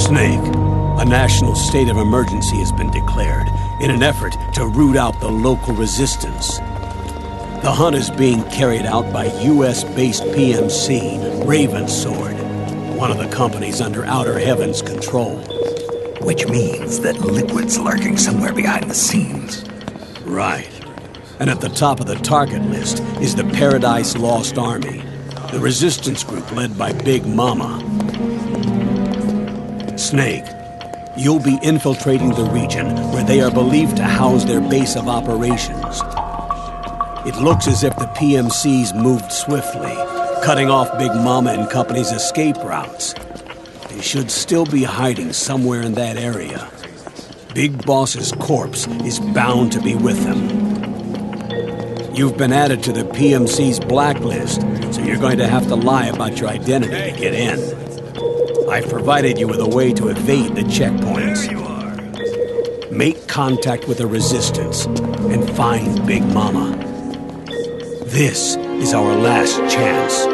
Snake, a national state of emergency has been declared in an effort to root out the local resistance. The hunt is being carried out by US-based PMC, Ravensword, one of the companies under Outer Heaven's control. Which means that Liquid's lurking somewhere behind the scenes. Right. And at the top of the target list is the Paradise Lost Army, the resistance group led by Big Mama. Snake, you'll be infiltrating the region where they are believed to house their base of operations. It looks as if the PMCs moved swiftly, cutting off Big Mama and company's escape routes. They should still be hiding somewhere in that area. Big Boss's corpse is bound to be with them. You've been added to the PMC's blacklist, so you're going to have to lie about your identity to get in. I've provided you with a way to evade the checkpoints. There you are. Make contact with the Resistance and find Big Mama. This is our last chance.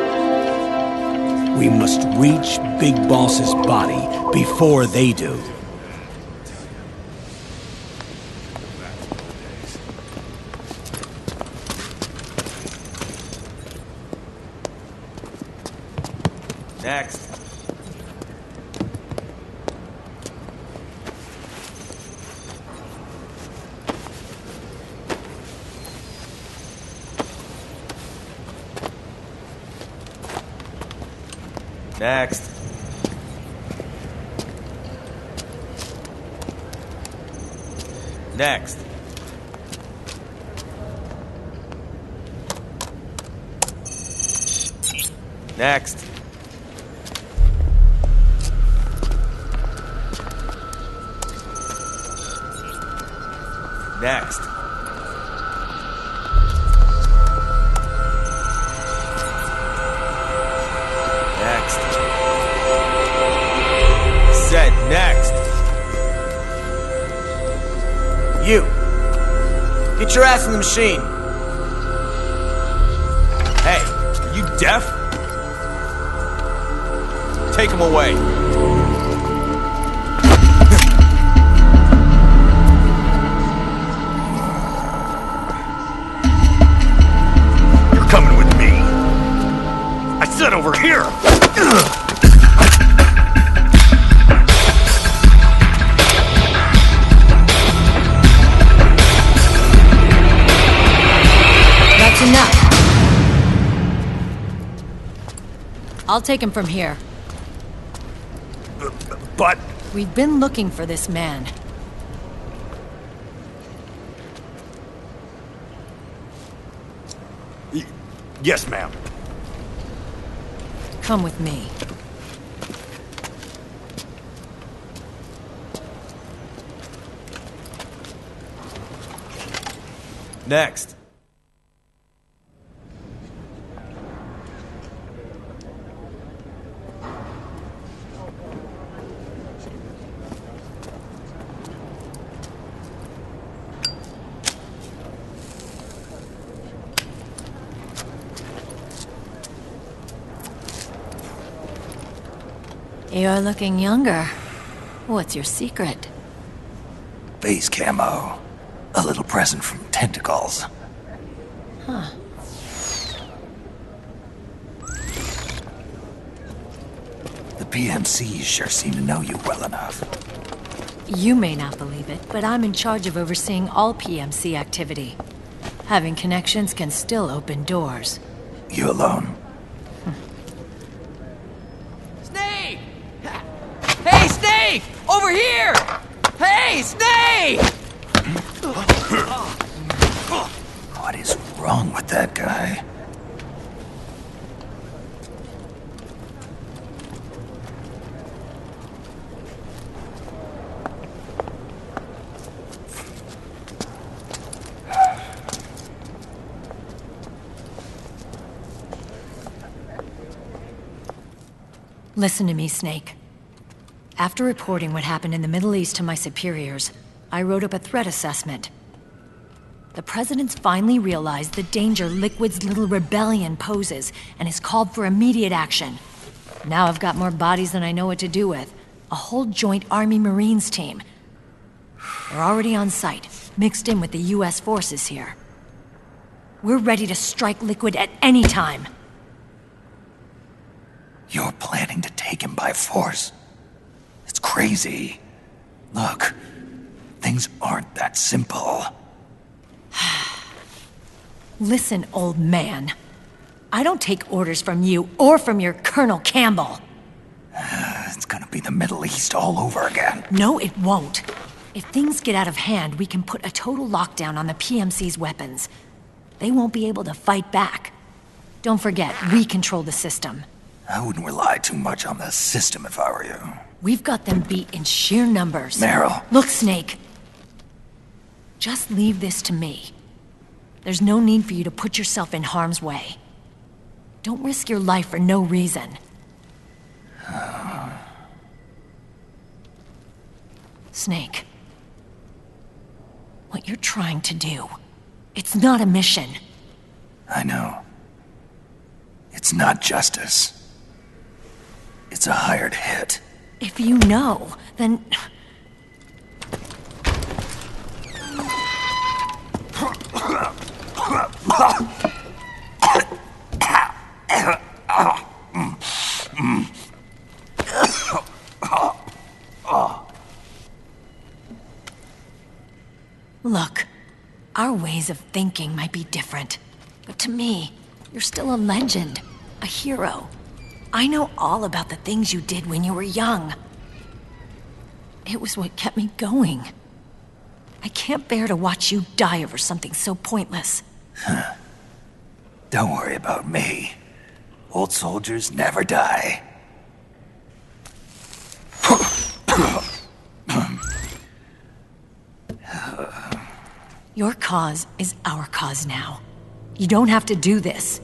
We must reach Big Boss's body before they do. Next. Next. Next. Next. Next. Next. Said next. You. Get your ass in the machine. Hey, are you deaf? Take him away. Coming with me. I said over here. That's enough. I'll take him from here. But... We've been looking for this man. Yes, ma'am. Come with me. Next. You're looking younger. What's your secret? FaceCamo. A little present from Tentacles. Huh. The PMCs sure seem to know you well enough. You may not believe it, but I'm in charge of overseeing all PMC activity. Having connections can still open doors. You alone? Snake! Hey, Snake! Over here! Hey, Snake! What is wrong with that guy? Listen to me, Snake. After reporting what happened in the Middle East to my superiors, I wrote up a threat assessment. The President's finally realized the danger Liquid's little rebellion poses and has called for immediate action. Now I've got more bodies than I know what to do with. A whole joint Army-Marines team. They're already on site, mixed in with the U.S. forces here. We're ready to strike Liquid at any time. You're planning to take him by force? It's crazy. Look, things aren't that simple. Listen, old man. I don't take orders from you or from your Colonel Campbell. It's gonna be the Middle East all over again. No, it won't. If things get out of hand, we can put a total lockdown on the PMC's weapons. They won't be able to fight back. Don't forget, we control the system. I wouldn't rely too much on the system if I were you. We've got them beat in sheer numbers. Meryl. Look, Snake. Just leave this to me. There's no need for you to put yourself in harm's way. Don't risk your life for no reason. Snake. What you're trying to do, it's not a mission. I know. It's not justice. It's a hired hit. If you know, then... Look, our ways of thinking might be different, but to me, you're still a legend, a hero. I know all about the things you did when you were young. It was what kept me going. I can't bear to watch you die over something so pointless. Don't worry about me. Old soldiers never die. Your cause is our cause now. You don't have to do this.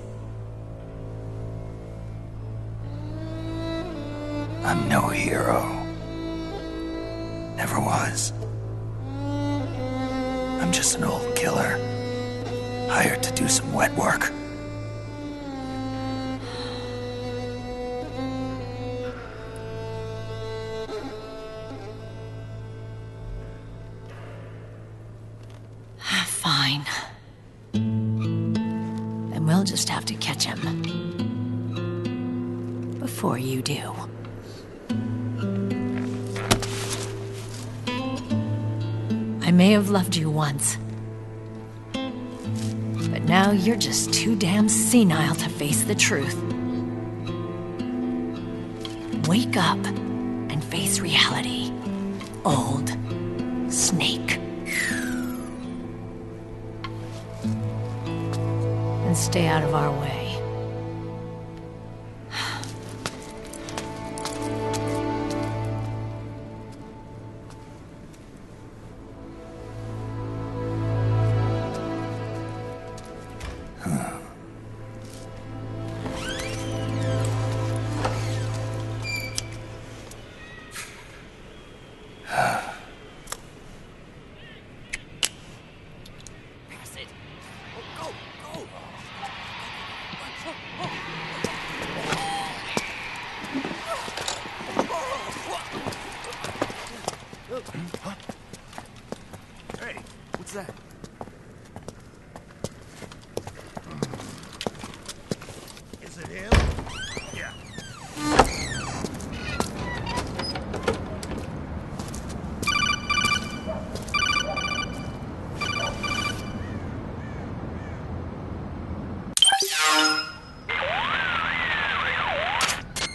I'm no hero. Never was. I'm just an old killer, hired to do some wet work. Fine. Then we'll just have to catch him. Before you do. I may have loved you once. But now you're just too damn senile to face the truth. Wake up and face reality, old Snake. And stay out of our way. Hey, what's that? Is it him? Yeah.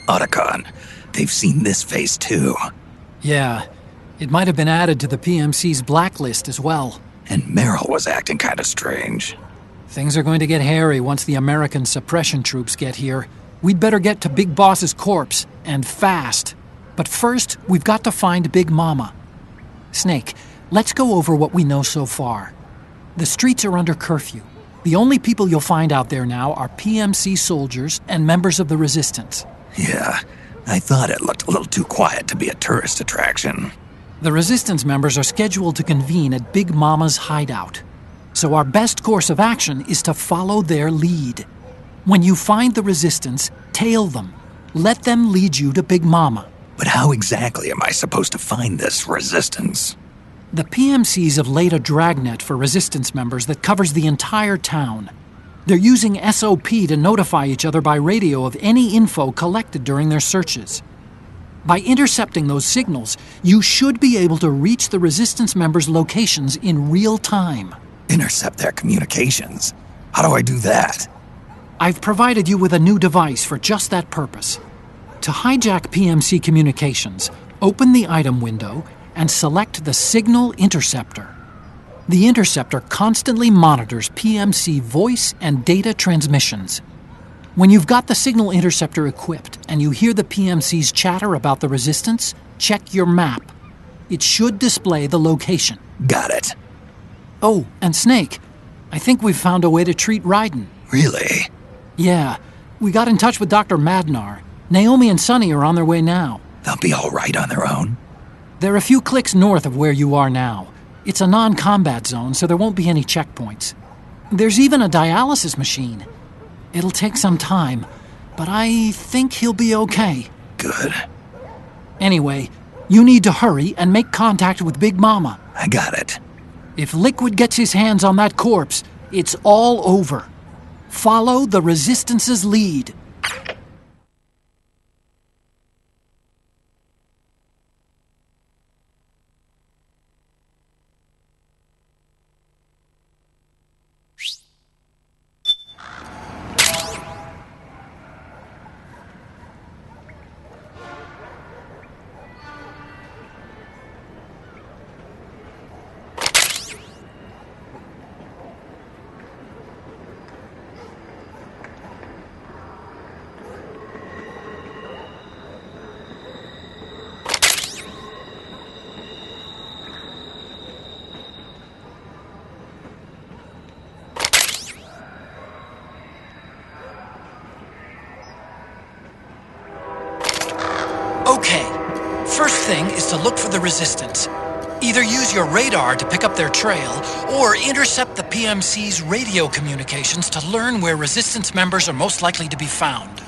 Otacon, they've seen this face too. Yeah, it might have been added to the PMC's blacklist as well. And Meryl was acting kind of strange. Things are going to get hairy once the American suppression troops get here. We'd better get to Big Boss's corpse, and fast. But first, we've got to find Big Mama. Snake, let's go over what we know so far. The streets are under curfew. The only people you'll find out there now are PMC soldiers and members of the Resistance. Yeah, I thought it looked a little too quiet to be a tourist attraction. The Resistance members are scheduled to convene at Big Mama's hideout. So our best course of action is to follow their lead. When you find the Resistance, tail them. Let them lead you to Big Mama. But how exactly am I supposed to find this resistance? The PMCs have laid a dragnet for resistance members that covers the entire town. They're using SOP to notify each other by radio of any info collected during their searches. By intercepting those signals, you should be able to reach the resistance members' locations in real time. Intercept their communications? How do I do that? I've provided you with a new device for just that purpose. To hijack PMC communications, open the item window and select the Signal Interceptor. The Interceptor constantly monitors PMC voice and data transmissions. When you've got the Signal Interceptor equipped and you hear the PMC's chatter about the resistance, check your map. It should display the location. Got it. Oh, and Snake, I think we've found a way to treat Raiden. Really? Yeah, we got in touch with Dr. Madnar. Naomi and Sonny are on their way now. They'll be all right on their own? They're a few clicks north of where you are now. It's a non-combat zone, so there won't be any checkpoints. There's even a dialysis machine. It'll take some time, but I think he'll be okay. Good. Anyway, you need to hurry and make contact with Big Mama. I got it. If Liquid gets his hands on that corpse, it's all over. Follow the Resistance's lead. Okay, first thing is to look for the Resistance. Either use your radar to pick up their trail, or intercept the PMC's radio communications to learn where Resistance members are most likely to be found.